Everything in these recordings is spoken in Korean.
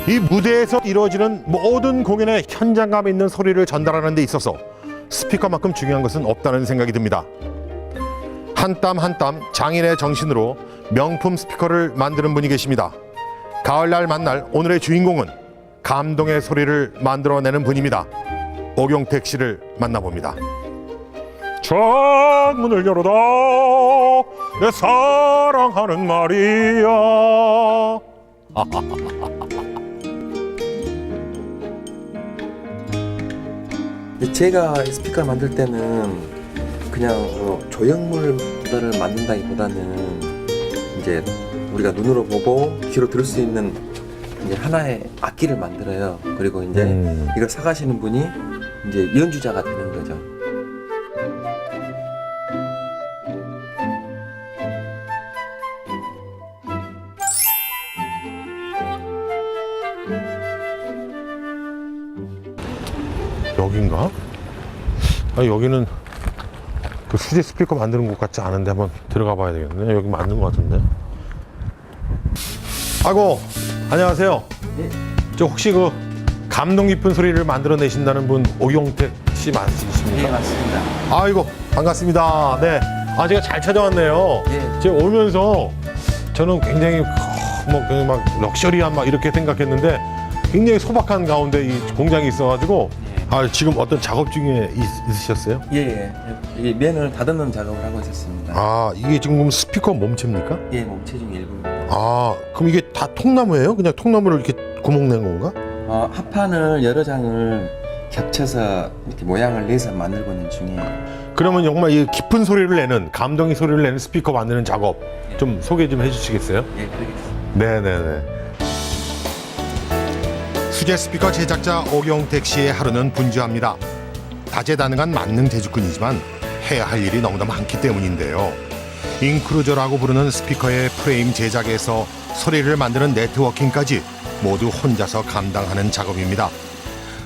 이 무대에서 이루어지는 모든 공연의 현장감 있는 소리를 전달하는 데 있어서 스피커만큼 중요한 것은 없다는 생각이 듭니다. 한 땀 한 땀 장인의 정신으로 명품 스피커를 만드는 분이 계십니다. 가을날 만날 오늘의 주인공은 감동의 소리를 만들어내는 분입니다. 오경택 씨를 만나봅니다. 창문을 열어다 내 사랑하는 마리아. 제가 스피커를 만들 때는 그냥 조형물들을 만든다기보다는 이제 우리가 눈으로 보고 귀로 들을 수 있는 이제 하나의 악기를 만들어요. 그리고 이제 이걸 사가시는 분이 이제 연주자가 되는 거죠. 여긴가? 아, 여기는 그 수제 스피커 만드는 곳 같지 않은데 한번 들어가 봐야 되겠네. 여기 맞는 것 같은데. 아이고, 안녕하세요. 네. 저 혹시 그 감동 깊은 소리를 만들어내신다는 분 오경택 씨 맞으십니까? 네, 맞습니다. 아이고, 반갑습니다. 네. 아, 제가 잘 찾아왔네요. 네. 제가 오면서 저는 굉장히 막 럭셔리한 막 이렇게 생각했는데 굉장히 소박한 가운데 이 공장이 있어가지고 아, 지금 어떤 작업 중에 있으셨어요? 예. 이게 면을 다듬는 작업을 하고 있었습니다. 아, 이게 지금 그럼 스피커 몸체입니까? 예, 몸체 중 일부입니다. 아, 그럼 이게 다 통나무예요? 그냥 통나무를 이렇게 구멍 낸 건가? 합판을 여러 장을 겹쳐서 이렇게 모양을 내서 만들고 있는 중이에요. 그러면 정말 이 깊은 소리를 내는 감동의 소리를 내는 스피커 만드는 작업 좀 소개 좀 해주시겠어요? 예, 그러겠습니다. 네네네. 수제 스피커 제작자 오경택 씨의 하루는 분주합니다. 다재다능한 만능 재주꾼이지만 해야 할 일이 너무나 많기 때문인데요. 인크루저라고 부르는 스피커의 프레임 제작에서 소리를 만드는 네트워킹까지 모두 혼자서 감당하는 작업입니다.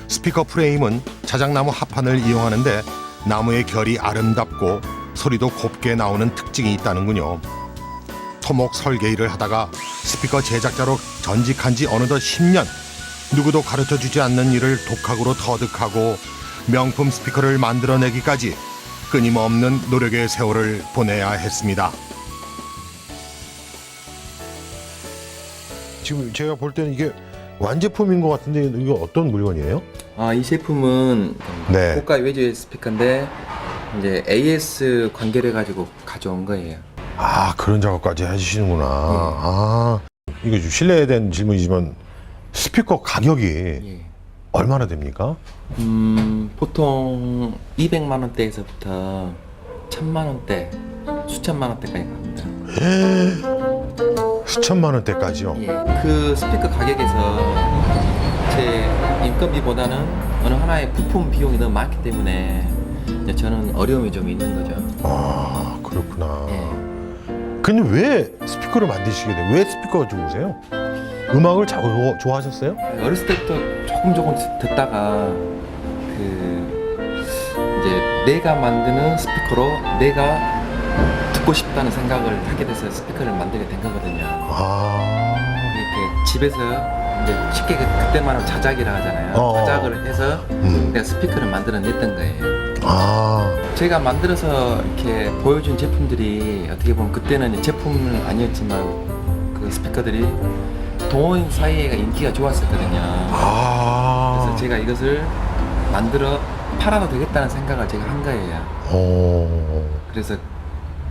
스피커 프레임은 자작나무 합판을 이용하는데 나무의 결이 아름답고 소리도 곱게 나오는 특징이 있다는군요. 토목 설계 일을 하다가 스피커 제작자로 전직한 지 어느덧 10년. 누구도 가르쳐주지 않는 일을 독학으로 터득하고 명품 스피커를 만들어내기까지 끊임없는 노력의 세월을 보내야 했습니다. 지금 제가 볼 때는 이게 완제품인 것 같은데 이거 어떤 물건이에요? 이 제품은 네. 고가 외제 스피커인데 이제 AS 관계를 가지고 가져온 거예요. 아, 그런 작업까지 해주시는구나. 아, 이거 좀 실례에 대한 질문이지만 스피커 가격이 예. 얼마나 됩니까? 보통 200만 원대에서부터 1000만 원대, 수천만 원대까지 갑니다. 수천만 원대까지요? 예. 그 스피커 가격에서 제 인건비보다는 어느 하나의 부품 비용이 너무 많기 때문에 이제 저는 어려움이 좀 있는 거죠. 아, 그렇구나. 예. 근데 왜 스피커를 만드시게 돼요? 왜 스피커가 좋으세요? 음악을 좋아하셨어요? 어렸을 때부터 조금 듣다가 이제 내가 만드는 스피커로 내가 듣고 싶다는 생각을 하게 돼서 스피커를 만들게 된 거거든요. 아, 이렇게 집에서 이제 쉽게 그때만 하면 자작이라 하잖아요. 자작을 해서 내가 스피커를 만들어냈던 거예요. 아, 제가 만들어서 이렇게 보여준 제품들이 어떻게 보면 그때는 제품은 아니었지만 그 스피커들이 동호인 사이에가 인기가 좋았었거든요. 아. 그래서 제가 이것을 만들어 팔아도 되겠다는 생각을 제가 한 거예요. 그래서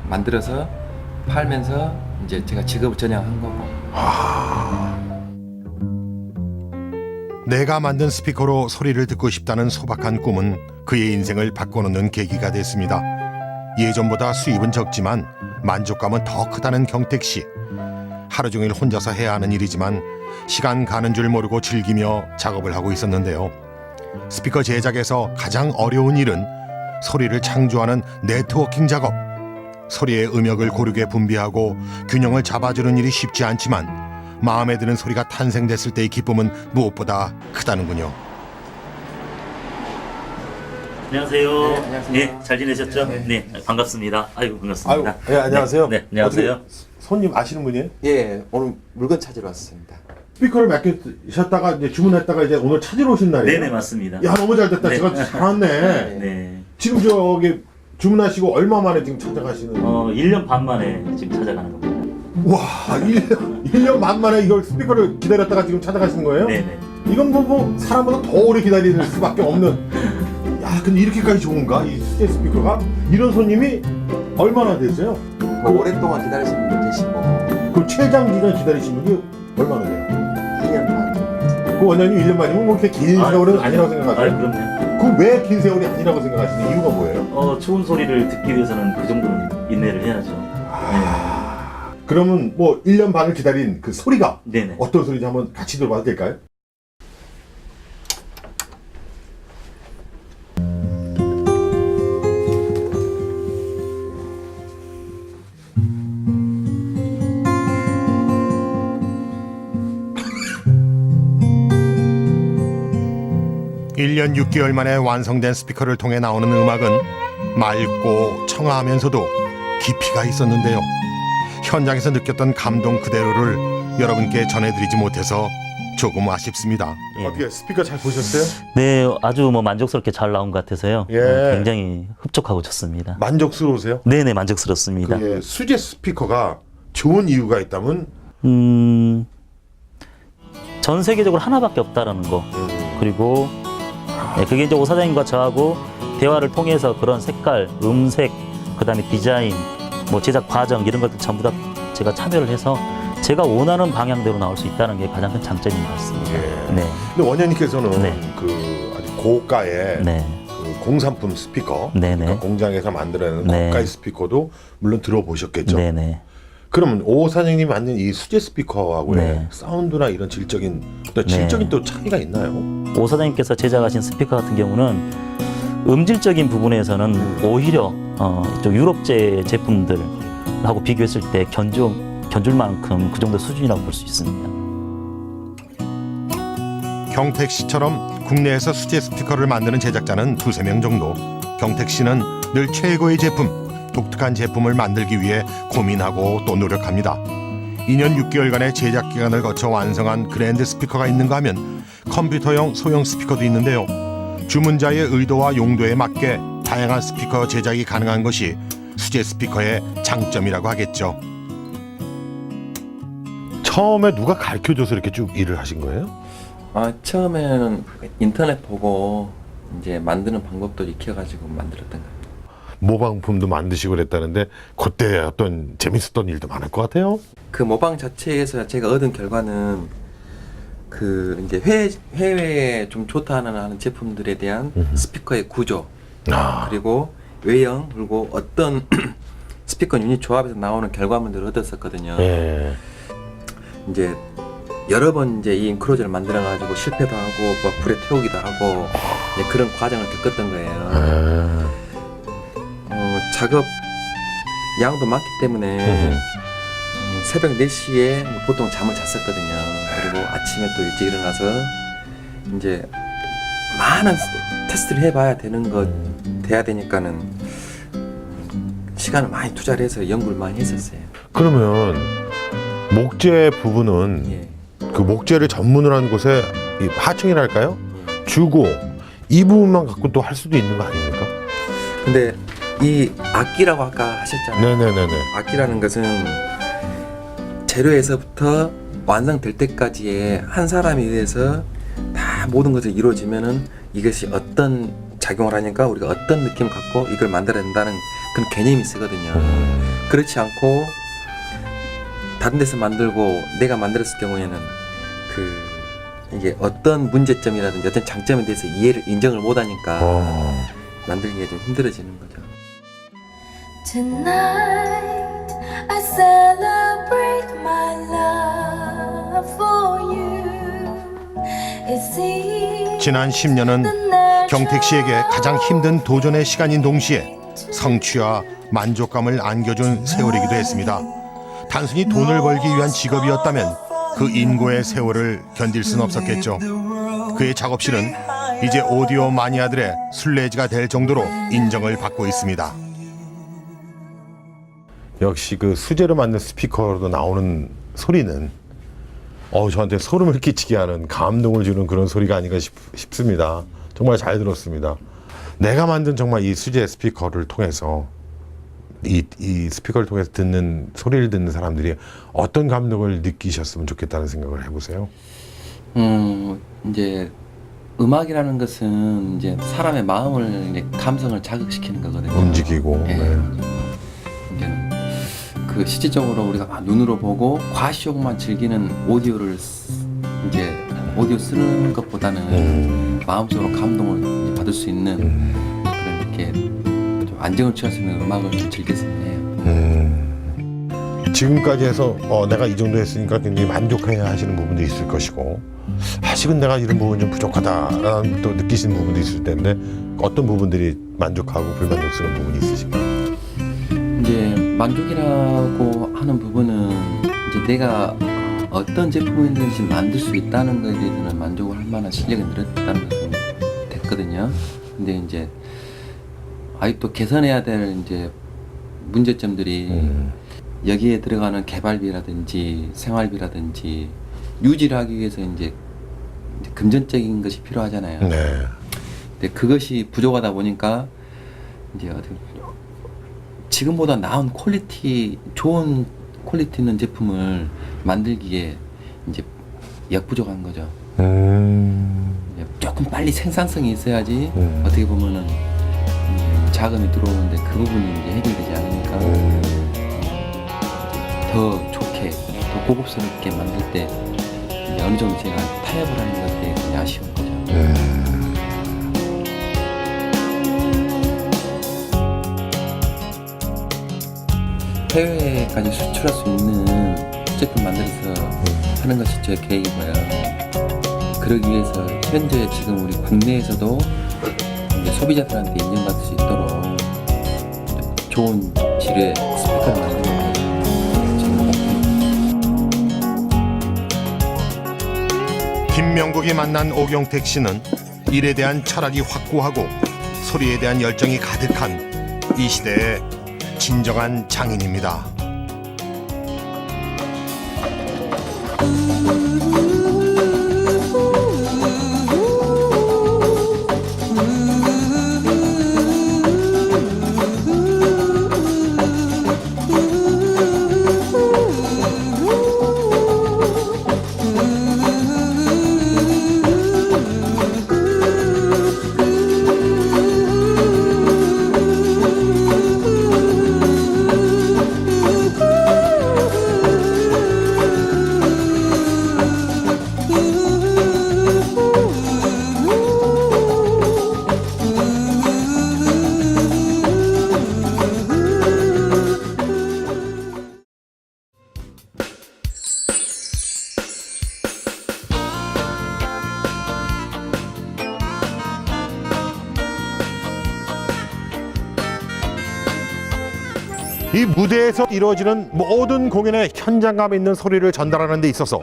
만들어서 팔면서 이제 제가 직업을 전향한 거고. 내가 만든 스피커로 소리를 듣고 싶다는 소박한 꿈은 그의 인생을 바꿔놓는 계기가 됐습니다. 예전보다 수입은 적지만 만족감은 더 크다는 경택 씨. 하루 종일 혼자서 해야 하는 일이지만 시간 가는 줄 모르고 즐기며 작업을 하고 있었는데요. 스피커 제작에서 가장 어려운 일은 소리를 창조하는 네트워킹 작업. 소리의 음역을 고르게 분비하고 균형을 잡아주는 일이 쉽지 않지만 마음에 드는 소리가 탄생됐을 때의 기쁨은 무엇보다 크다는군요. 안녕하세요. 네, 안녕하세요. 네, 잘 지내셨죠? 네, 반갑습니다. 아이고, 반갑습니다. 네, 안녕하세요. 네, 안녕하세요. 어떻게 손님 아시는 분이에요? 예, 오늘 물건 찾으러 왔습니다. 스피커를 맡기셨다가 이제 주문했다가 이제 오늘 찾으러 오신 날이에요? 네네, 맞습니다. 야, 너무 잘 됐다. 네. 제가 잘 왔네. 네. 지금 저기 주문하시고 얼마 만에 지금 찾아가시는? 1년 반 만에 지금 찾아가는 겁니다. 와, 1년 반 만에 이걸 스피커를 기다렸다가 지금 찾아가시는 거예요? 네네. 이건 뭐 사람보다 더 오래 기다릴 수밖에 없는. 야, 근데 이렇게까지 좋은가? 이 수제 스피커가? 이런 손님이 얼마나 되세요? 뭐 오랫동안 기다리신 분도 계시고 그 최장 기간 기다리신 분이 얼마나 돼요? 2년 반. 그 원장님 1년 만이면 뭐 그렇게 긴 세월은 아니라고 생각하세요? 그럼요. 그 왜 긴 세월이 아니라고 생각하시는 이유가 뭐예요? 좋은 소리를 듣기 위해서는 그 정도는 인내를 해야죠. 그러면 뭐 1년 반을 기다린 그 소리가 네네. 어떤 소리인지 한번 같이 들어봐도 될까요? 일 년 6개월 만에 완성된 스피커를 통해 나오는 음악은 맑고 청아하면서도 깊이가 있었는데요. 현장에서 느꼈던 감동 그대로를 여러분께 전해드리지 못해서 조금 아쉽습니다. 예. 어떻게 스피커 잘 보셨어요? 네, 아주 만족스럽게 잘 나온 것 같아서요. 예. 굉장히 흡족하고 좋습니다. 만족스러우세요? 네네, 만족스럽습니다. 그게 수제 스피커가 좋은 이유가 있다면? 전 세계적으로 하나밖에 없다라는 거. 그리고 그게 이제 오 사장님과 저하고 대화를 통해서 그런 색깔, 음색, 그다음에 디자인, 뭐 제작 과정 이런 것들 전부 다 제가 참여를 해서 제가 원하는 방향대로 나올 수 있다는 게 가장 큰 장점인 것 같습니다. 예. 네, 근데 원장님께서는 네. 그 아주 고가의 네, 그 공산품 스피커, 네네. 그러니까 공장에서 만들어내는 네. 고가의 스피커도 물론 들어보셨겠죠. 네, 네. 그러면 오 사장님이 만든 이 수제 스피커하고의 네. 사운드나 이런 질적인 또 네. 질적인 또 차이가 있나요? 오 사장님께서 제작하신 스피커 같은 경우는 음질적인 부분에서는 오히려 좀 유럽제 제품들하고 비교했을 때 견줄 만큼 그 정도 수준이라고 볼 수 있습니다. 경택 씨처럼 국내에서 수제 스피커를 만드는 제작자는 2~3명 정도. 경택 씨는 늘 최고의 제품, 독특한 제품을 만들기 위해 고민하고 또 노력합니다. 2년 6개월간의 제작 기간을 거쳐 완성한 그랜드 스피커가 있는가 하면 컴퓨터용 소형 스피커도 있는데요. 주문자의 의도와 용도에 맞게 다양한 스피커 제작이 가능한 것이 수제 스피커의 장점이라고 하겠죠. 처음에 누가 가르쳐줘서 이렇게 쭉 일을 하신 거예요? 처음에는 인터넷 보고 이제 만드는 방법도 익혀가지고 만들었던 거예요. 모방품도 만드시고 그랬다는데 그때 어떤 재밌었던 일도 많을 것 같아요. 그 모방 자체에서 제가 얻은 결과는 그 이제 해외에 좀 좋다는 하는 제품들에 대한 스피커의 구조 그리고 외형 그리고 어떤 스피커 유닛 조합에서 나오는 결과물들을 얻었었거든요. 예. 이제 여러 번 이제 이 인크로즈를 만들어 가지고 실패도 하고 뭐 불에 태우기도 하고 이제 그런 과정을 겪었던 거예요. 작업 양도 많기 때문에 새벽 4시에 보통 잠을 잤었거든요. 그리고 아침에 또 일찍 일어나서 이제 많은 테스트를 해봐야 되는 거 돼야 되니까는 시간을 많이 투자를 해서 연구를 많이 했었어요. 그러면 목재 부분은 예. 그 목재를 전문으로 하는 곳에 이 하청이랄까요? 주고 이 부분만 갖고 또 할 수도 있는 거 아닙니까? 근데 이 악기라고 아까 하셨잖아요. 네네네네. 악기라는 것은 재료에서부터 완성될 때까지의 한 사람에 의해서 다 모든 것이 이루어지면은 이것이 어떤 작용을 하니까 우리가 어떤 느낌을 갖고 이걸 만들어낸다는 그런 개념이 쓰거든요. 그렇지 않고 다른 데서 만들고 내가 만들었을 경우에는 이게 어떤 문제점이라든지 어떤 장점에 대해서 인정을 못하니까 만들기가 좀 힘들어지는 거죠. Tonight I celebrate my love for you. It seems 지난 10년은 경택 씨에게 가장 힘든 도전의 시간인 동시에 성취와 만족감을 안겨준 세월이기도 했습니다. 단순히 돈을 벌기 위한 직업이었다면 그 인고의 세월을 견딜 순 없었겠죠. 그의 작업실은 이제 오디오 마니아들의 순례지가 될 정도로 인정을 받고 있습니다. 역시 그 수제로 만든 스피커로도 나오는 소리는 저한테 소름을 끼치게 하는, 감동을 주는 그런 소리가 아닌가 싶습니다. 정말 잘 들었습니다. 내가 만든 정말 이 수제 스피커를 통해서 이 스피커를 통해서 소리를 듣는 사람들이 어떤 감동을 느끼셨으면 좋겠다는 생각을 해보세요. 이제 음악이라는 것은 이제 사람의 마음을, 이제 감성을 자극시키는 거거든요. 움직이고. 예. 네. 이제는 그 실질적으로 우리가 눈으로 보고 과시욕만 즐기는 오디오를 이제 오디오 쓰는 것보다는 마음속으로 감동을 이제 받을 수 있는 그런 이렇게 좀 안정을 취할 수 있는 음악을 좀 즐겼으면 해요. 지금까지 해서 내가 이 정도 했으니까 굉장히 만족해야 하시는 부분도 있을 것이고, 아직은 내가 이런 부분이 좀 부족하다라는 또 느끼시는 부분도 있을 텐데, 어떤 부분들이 만족하고 불만족스러운 부분이 있으신가요? 이제 만족이라고 하는 부분은 이제 내가 어떤 제품이든지 만들 수 있다는 것에 대해서는 만족을 할 만한 실력이 늘었다는 것은 됐거든요. 근데 이제 아직도 개선해야 될 이제 문제점들이 여기에 들어가는 개발비라든지 생활비라든지 유지를 하기 위해서 이제 금전적인 것이 필요하잖아요. 네. 근데 그것이 부족하다 보니까 이제 어떻게 지금보다 나은 퀄리티, 좋은 퀄리티 있는 제품을 만들기에 이제 역부족한 거죠. 이제 조금 빨리 생산성이 있어야지 어떻게 보면은 자금이 들어오는데 그 부분이 이제 해결되지 않으니까 더 좋게, 더 고급스럽게 만들 때 이제 어느 정도 제가 타협을 하는 것에 굉장히 아쉬운 거죠. 해외까지 수출할 수 있는 제품 만들어서 하는 것이 제 계획이고요. 그러기 위해서 현재 지금 우리 국내에서도 이제 소비자들한테 인정받을 수 있도록 좋은 질의 스피커를 만드는 게 지금 목표입니다. 김명국이 만난 오경택 씨는 일에 대한 철학이 확고하고 소리에 대한 열정이 가득한 이 시대의 진정한 장인입니다. 이 무대에서 이루어지는 모든 공연의 현장감 있는 소리를 전달하는 데 있어서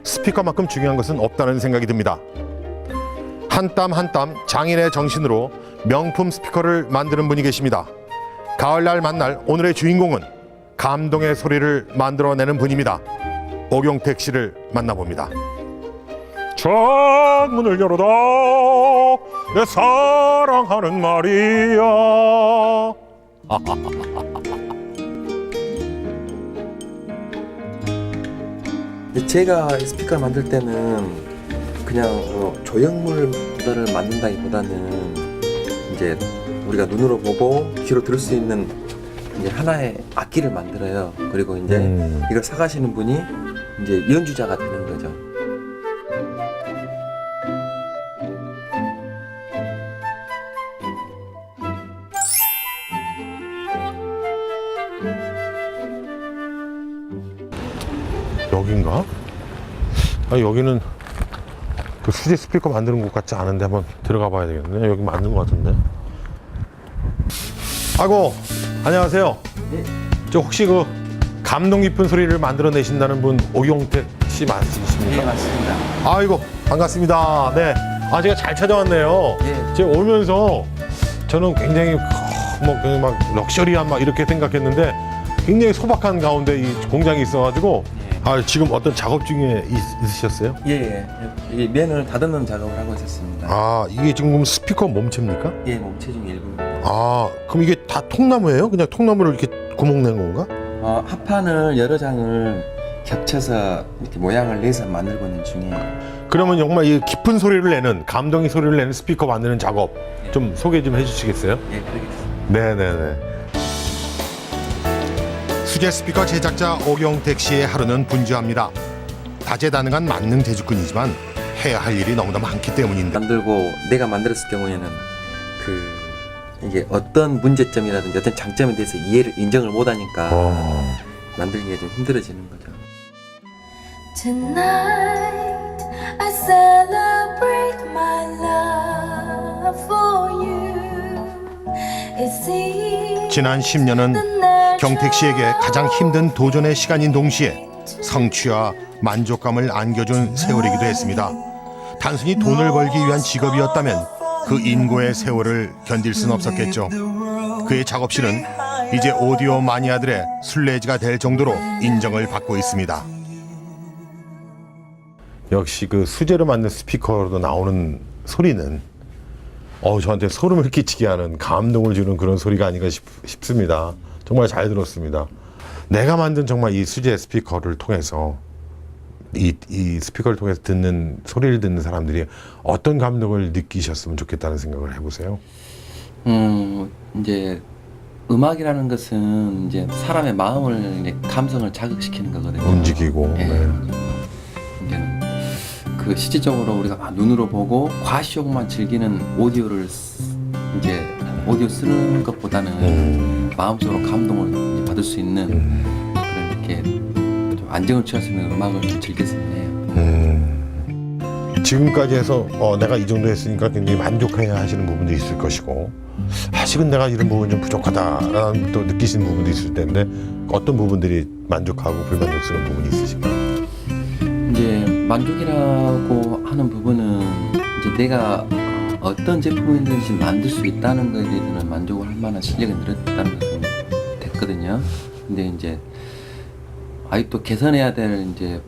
스피커만큼 중요한 것은 없다는 생각이 듭니다. 한 땀 한 땀 장인의 정신으로 명품 스피커를 만드는 분이 계십니다. 가을날 만날 오늘의 주인공은 감동의 소리를 만들어내는 분입니다. 오경택 씨를 만나봅니다. 창문을 열어다 내 사랑하는 마리아. 제가 스피커를 만들 때는 그냥 조형물들을 만든다기보다는 이제 우리가 눈으로 보고 귀로 들을 수 있는 이제 하나의 악기를 만들어요. 그리고 이제 이걸 사가시는 분이 이제 연주자가 되는 거죠. 여긴가? 아니, 여기는 그 수제 스피커 만드는 곳 같지 않은데 한번 들어가 봐야 되겠네. 여기 맞는 것 같은데. 아이고, 안녕하세요. 네. 저 혹시 그 감동 깊은 소리를 만들어내신다는 분 오경택 씨 맞으십니까? 네, 맞습니다. 아이고, 반갑습니다. 네. 아, 제가 잘 찾아왔네요. 예. 제가 오면서 저는 굉장히 그냥 막 럭셔리한 막 이렇게 생각했는데 굉장히 소박한 가운데 이 공장이 있어가지고 아, 지금 어떤 작업 중에 있으셨어요? 예. 이 면을 다듬는 작업을 하고 있었습니다. 아, 이게 지금 스피커 몸체입니까? 예, 몸체 중 일부입니다. 아, 그럼 이게 다 통나무예요? 그냥 통나무를 이렇게 구멍 낸 건가? 합판을 여러 장을 겹쳐서 이렇게 모양을 내서 만들고 있는 중이에요. 그러면 정말 이 깊은 소리를 내는 감동의 소리를 내는 스피커 만드는 작업 좀 소개 좀 해주시겠어요? 예, 그러겠습니다. 네네네. 수제 스피커 제작자 오경택 씨의 하루는 분주합니다. 다재다능한 만능 재주꾼이지만 해야 할 일이 너무나 많기 때문인데 만들고 내가 만들었을 경우에는 이게 어떤 문제점이라든지 어떤 장점에 대해서 인정을 못하니까 만들기가 좀 힘들어지는 거죠. Tonight I celebrate my love for you. It seems 지난 10년은 경택 씨에게 가장 힘든 도전의 시간인 동시에 성취와 만족감을 안겨준 세월이기도 했습니다. 단순히 돈을 벌기 위한 직업이었다면 그 인고의 세월을 견딜 순 없었겠죠. 그의 작업실은 이제 오디오 마니아들의 순례지가 될 정도로 인정을 받고 있습니다. 역시 그 수제로 만든 스피커로도 나오는 소리는 저한테 소름을 끼치게 하는 감동을 주는 그런 소리가 아닌가 싶습니다. 정말 잘 들었습니다. 내가 만든 정말 이 수제 스피커를 통해서 이 스피커를 통해서 소리를 듣는 사람들이 어떤 감동을 느끼셨으면 좋겠다는 생각을 해보세요. 이제 음악이라는 것은 이제 사람의 마음을 이제 감성을 자극시키는 거거든요. 움직이고. 예. 네. 이제는 그 실질적으로 우리가 눈으로 보고 과시욕만 즐기는 오디오를 이제 오디오 쓰는 것보다는 마음속으로 감동을 이제 받을 수 있는 그런 이렇게 좀 안정을 취할 수 있는 음악을 좀 즐겼으면 해요. 지금까지 해서 내가 이 정도 했으니까 굉장히 만족해야 하시는 부분도 있을 것이고 아직은 내가 이런 부분이 좀 부족하다라는 또 느끼시는 부분도 있을 텐데 어떤 부분들이 만족하고 불만족스러운 부분이 있으신가요? 이제 만족이라고 하는 부분은 이제 내가 어떤 제품이든지 만들 수 있다는 것에 대해서는 만족을 할 만한 실력이 늘었다는 것은 됐거든요. 근데 이제 아직도 개선해야 될 이제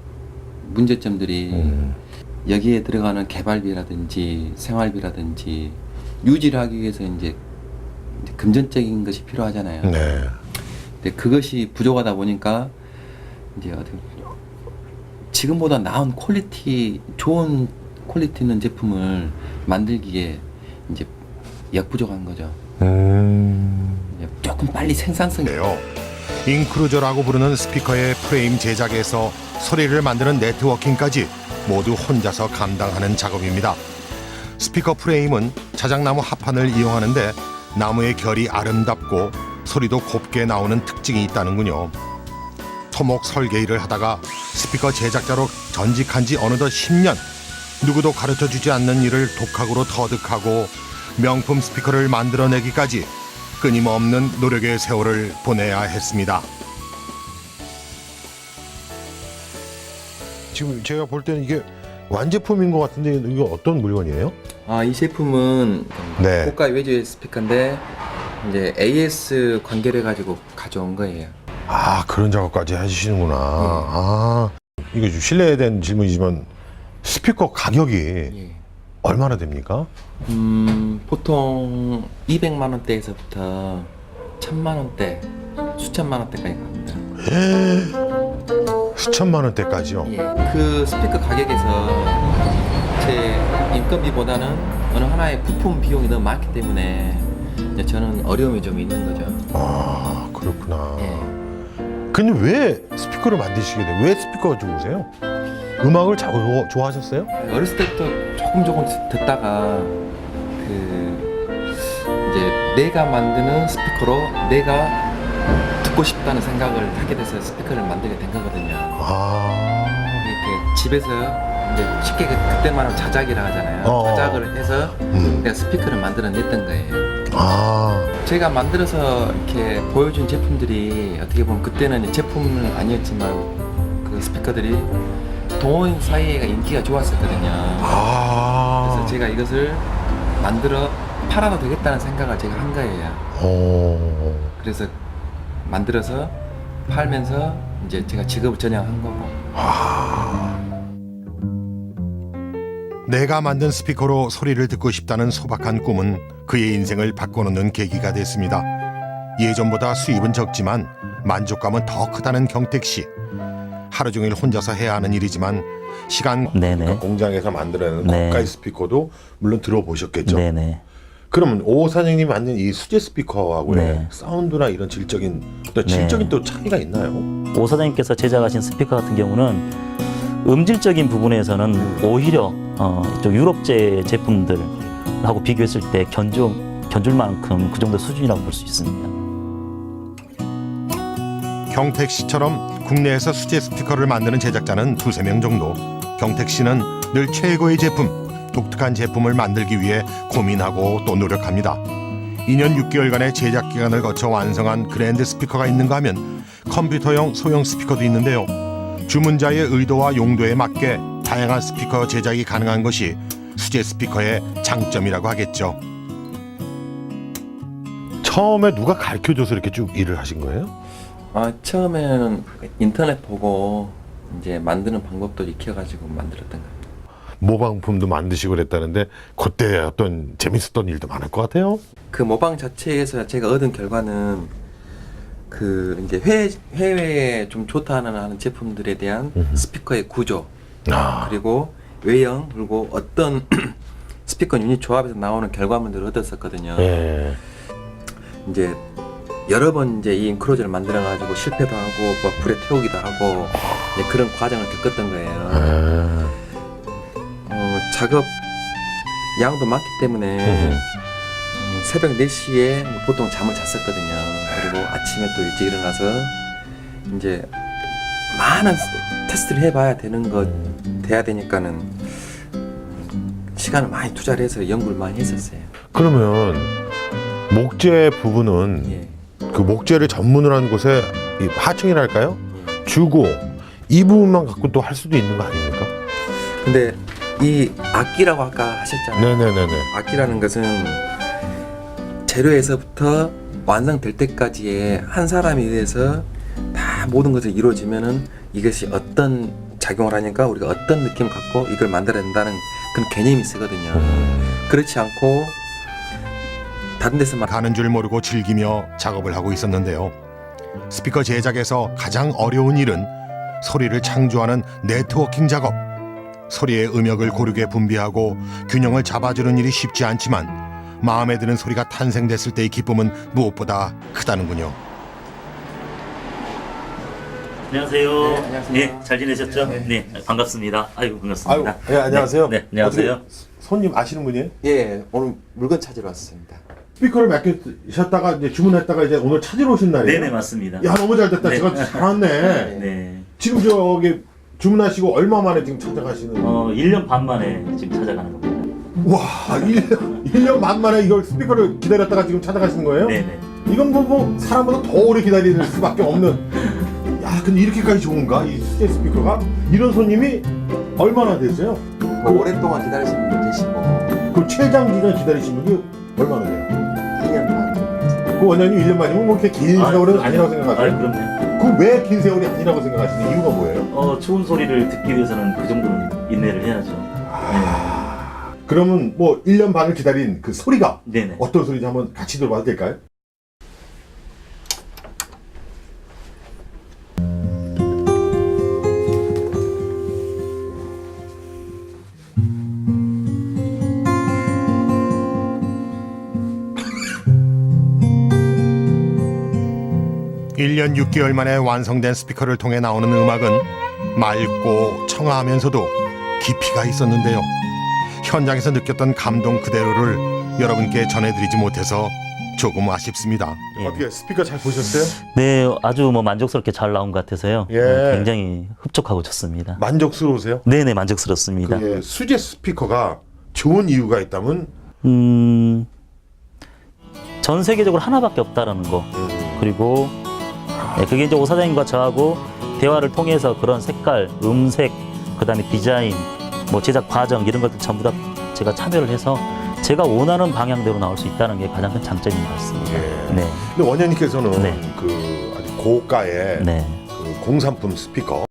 문제점들이 여기에 들어가는 개발비라든지 생활비라든지 유지를 하기 위해서 이제 금전적인 것이 필요하잖아요. 네. 근데 그것이 부족하다 보니까 이제 지금보다 나은 좋은 퀄리티 있는 제품을 만들기에 이제 역부족한 거죠. 이제 조금 빨리 생산성이 네요. 인크루저라고 부르는 스피커의 프레임 제작에서 소리를 만드는 네트워킹까지 모두 혼자서 감당하는 작업입니다. 스피커 프레임은 자작나무 합판을 이용하는데 나무의 결이 아름답고 소리도 곱게 나오는 특징이 있다는군요. 토목 설계 일을 하다가 스피커 제작자로 전직한 지 어느덧 10년. 누구도 가르쳐주지 않는 일을 독학으로 터득하고 명품 스피커를 만들어내기까지 끊임없는 노력의 세월을 보내야 했습니다. 지금 제가 볼 때는 이게 완제품인 것 같은데 이거 어떤 물건이에요? 이 제품은 네. 고가 외제 스피커인데 이제 AS 관계를 가지고 가져온 거예요. 아, 그런 작업까지 해주시는구나. 아, 이거 좀 실례에 대한 질문이지만 스피커 가격이 예. 얼마나 됩니까? 보통 200만 원대에서부터 1000만 원대, 수천만 원대까지 갑니다. 수천만 원대까지요? 예. 그 스피커 가격에서 제 인건비보다는 어느 하나의 부품 비용이 너무 많기 때문에 이제 저는 어려움이 좀 있는 거죠. 아, 그렇구나. 예. 근데 왜 스피커를 만드시게 돼요? 왜 스피커가 좋으세요? 음악을 좋아하셨어요? 어렸을 때부터 조금 듣다가 이제 내가 만드는 스피커로 내가 듣고 싶다는 생각을 하게 돼서 스피커를 만들게 된 거거든요. 아, 이렇게 집에서 이제 쉽게 그때만 하면 자작이라 하잖아요. 자작을 해서 내가 스피커를 만들어냈던 거예요. 아, 제가 만들어서 이렇게 보여준 제품들이 어떻게 보면 그때는 제품은 아니었지만 그 스피커들이 동호인 사이에가 인기가 좋았었거든요. 아. 그래서 제가 이것을 만들어 팔아도 되겠다는 생각을 제가 한 거예요. 그래서 만들어서 팔면서 이제 제가 직업을 전향한 거고. 내가 만든 스피커로 소리를 듣고 싶다는 소박한 꿈은 그의 인생을 바꿔놓는 계기가 됐습니다. 예전보다 수입은 적지만 만족감은 더 크다는 경택 씨. 하루 종일 혼자서 해야 하는 일이지만 시간 네네. 공장에서 만들어내는 네. 고가의 스피커도 물론 들어보셨겠죠. 네네. 그러면 오 사장님이 만든 이 수제 스피커하고의 네. 사운드나 이런 질적인 또 차이가 있나요? 오 사장님께서 제작하신 스피커 같은 경우는 음질적인 부분에서는 오히려 이쪽 유럽제 제품들하고 비교했을 때 견줄 만큼 그 정도 수준이라고 볼 수 있습니다. 경택 씨처럼 국내에서 수제 스피커를 만드는 제작자는 2~3명 정도. 경택 씨는 늘 최고의 제품, 독특한 제품을 만들기 위해 고민하고 또 노력합니다. 2년 6개월간의 제작 기간을 거쳐 완성한 그랜드 스피커가 있는가 하면 컴퓨터용 소형 스피커도 있는데요. 주문자의 의도와 용도에 맞게 다양한 스피커 제작이 가능한 것이 수제 스피커의 장점이라고 하겠죠. 처음에 누가 가르쳐줘서 이렇게 쭉 일을 하신 거예요? 처음에는 인터넷 보고 이제 만드는 방법도 익혀가지고 만들었던 거예요. 모방품도 만드시고 그랬다는데 그때 어떤 재밌었던 일도 많을 것 같아요. 그 모방 자체에서 제가 얻은 결과는 그 이제 해외에 좀 좋다는 하는 제품들에 대한 스피커의 구조 그리고 외형 그리고 어떤 스피커 유닛 조합에서 나오는 결과물들을 얻었었거든요. 예. 이제 여러 번 이제 이 인크로즈를 만들어 가지고 실패도 하고 뭐 불에 태우기도 하고 이제 그런 과정을 겪었던 거예요. 작업 양도 많기 때문에 새벽 4시에 보통 잠을 잤었거든요. 그리고 아침에 또 일찍 일어나서 이제 많은 테스트를 해봐야 되는 것 돼야 되니까는 시간을 많이 투자를 해서 연구를 많이 했었어요. 그러면 목재 부분은 예. 그 목재를 전문으로 하는 곳에 이 하청이랄까요? 주고 이 부분만 갖고 또 할 수도 있는 거 아닙니까? 근데 이 악기라고 아까 하셨잖아요. 네네네네. 악기라는 것은 재료에서부터 완성될 때까지의 한 사람에 의해서 다 모든 것이 이루어지면은 이것이 어떤 작용을 하니까 우리가 어떤 느낌을 갖고 이걸 만들어낸다는 그런 개념이 있거든요. 그렇지 않고 다른 데서만 가는 줄 모르고 즐기며 작업을 하고 있었는데요. 스피커 제작에서 가장 어려운 일은 소리를 창조하는 네트워킹 작업. 소리의 음역을 고르게 분비하고 균형을 잡아주는 일이 쉽지 않지만 마음에 드는 소리가 탄생됐을 때의 기쁨은 무엇보다 크다는군요. 안녕하세요. 네, 안녕하세요. 네, 잘 지내셨죠? 네, 반갑습니다. 아이고, 반갑습니다. 네, 안녕하세요. 네, 안녕하세요. 어떻게 손님 아시는 분이에요? 예 오늘 물건 찾으러 왔습니다. 스피커를 맡기셨다가 이제 주문했다가 이제 오늘 찾으러 오신 날이에요? 네네, 맞습니다. 야, 너무 잘 됐다. 네. 제가 잘 왔네. 네. 지금 저기 주문하시고 얼마 만에 지금 찾아가시는? 1년 반 만에 지금 찾아가는 겁니다. 와, 1년 반 만에 이걸 스피커를 기다렸다가 지금 찾아가시는 거예요? 네네. 이건 뭐 사람보다 더 오래 기다릴 수밖에 없는. 야, 근데 이렇게까지 좋은가? 이 수제 스피커가? 이런 손님이 얼마나 되세요? 뭐 오랫동안 기다리신 분도 계시고 그 최장 기간 기다리신 분이 얼마나 돼요? 2년 반. 그 원장님 1년 만이면 뭐 그렇게 긴 세월은 아니라고 생각하세요? 그럼요. 그 왜 긴 세월이 아니라고 생각하시는 이유가 뭐예요? 좋은 소리를 듣기 위해서는 그 정도는 인내를 해야죠. 그러면 뭐 1년 반을 기다린 그 소리가 네네. 어떤 소리인지 한번 같이 들어봐도 될까요? 일 년 6개월 만에 완성된 스피커를 통해 나오는 음악은 맑고 청아하면서도 깊이가 있었는데요. 현장에서 느꼈던 감동 그대로를 여러분께 전해드리지 못해서 조금 아쉽습니다. 예. 어떻게 스피커 잘 보셨어요? 네, 아주 뭐 만족스럽게 잘 나온 것 같아서요. 예. 굉장히 흡족하고 좋습니다. 만족스러우세요? 네네, 만족스럽습니다. 그게 수제 스피커가 좋은 이유가 있다면? 전 세계적으로 하나밖에 없다라는 거. 그리고 그게 이제 오 사장님과 저하고 대화를 통해서 그런 색깔, 음색, 그다음에 디자인, 뭐 제작 과정 이런 것들 전부 다 제가 참여를 해서 제가 원하는 방향대로 나올 수 있다는 게 가장 큰 장점인 것 같습니다. 예. 네. 근데 원장님께서는 네. 그 아주 고가의 네. 그 공산품 스피커